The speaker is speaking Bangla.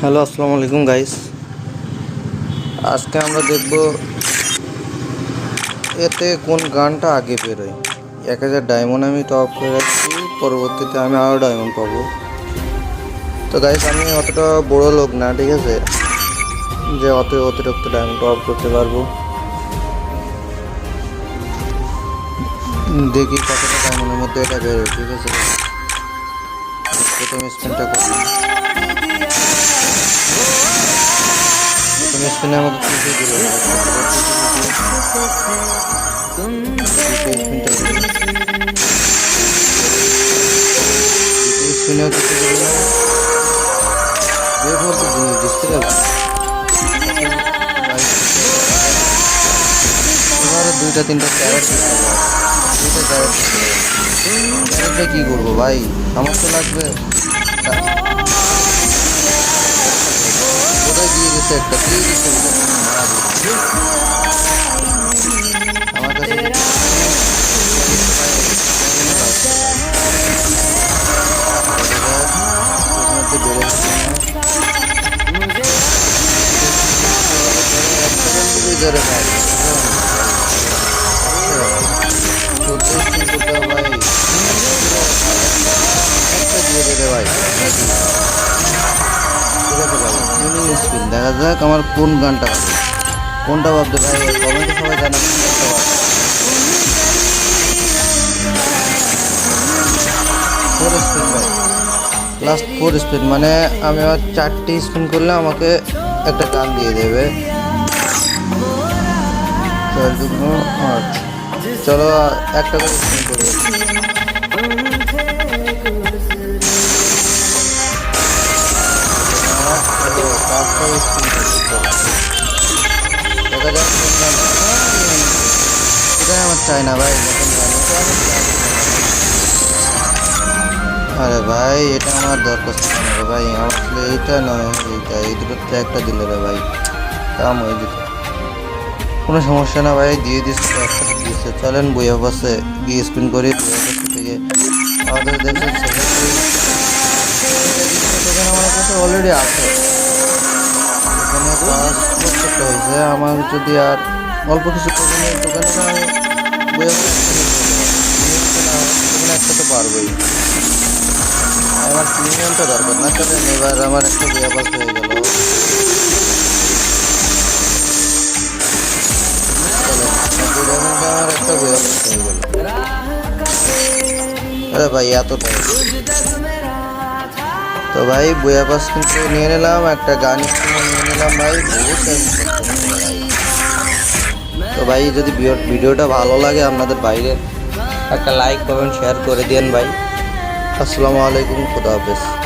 হ্যালো, আসসালামু আলাইকুম গাইস। আজকে আমরা দেখব এতে কোন গানটা আগে বেরোয়। 1000 ডায়মন্ড আমি টপ করে রাখছি, পরবর্তীতে আমি আরও ডায়মন্ড পাবো। তো গাইস, আমি অতটা বড় লোক না, ঠিক আছে, যে অতিরিক্ত ডায়মন্ড টপ করতে পারবো। দেখি কতটা ডায়মন্ডের মধ্যে এটা বেরোয়, ঠিক আছে। প্রথম স্পিনটা করবো। প্রথম স্পিনে আমাকে কিছু দিল, স্পিনেও কিছু দিল না। জিনিস দিচ্ছে এবার 2-3টা ক্যারেট ক্যারেটটা কি করবো ভাই, আমার তো লাগবে। কোথায় দিয়ে দিচ্ছে একটা, দিয়ে দিচ্ছে আমার কাছে। দেখা যাক আমার কোন গানটা হবে, কোনটা ভাবতে ভাই কমেন্টে সবাই জানাবেন। লাস্ট 4 স্পিন, মানে আমি আমার 4টি স্পিন করলে আমাকে একটা গান দিয়ে দেবে। চলো একটা করে স্পিন করবো। এটাই আমার চাই না ভাই। আরে ভাই, এটা আমার দরকার ছিল না রে ভাই, আসলে এইটা নয়, এইটা এই দুটোতে একটা দিলে রে ভাই, কাম হয়ে যেত। কোনো সমস্যা না ভাই, দিয়ে দিচ্ছে, একসাথে দিচ্ছে। চলেন বইয়া পাশে গিয়ে স্পিন করি। থেকে আমাদের দেখছেন আমার কাছে অলরেডি আছে, এখানে কাজ করতে হয়েছে আমার। যদি আর অল্প কিছু দোকানে আমি বইয়া একটা তো পারবোই। আমার প্রিমিয়ামটা দরকার না। চলেন এবার আমার একটা বইয়া পাস হয়ে গেল। আমার একটা বইয়া পাস হয়ে গেল। আরে ভাই এতটাই তো ভাই, বইয়া পাস কিন্তু নিয়ে নিলাম, একটা গান নিয়ে নিলাম ভাই। তো ভাই, যদি ভিডিওটা ভালো লাগে আপনাদের বাইরে একটা লাইক কমেন্ট শেয়ার করে দিন ভাই। আসসালামু আলাইকুম, খুদা হাফেজ।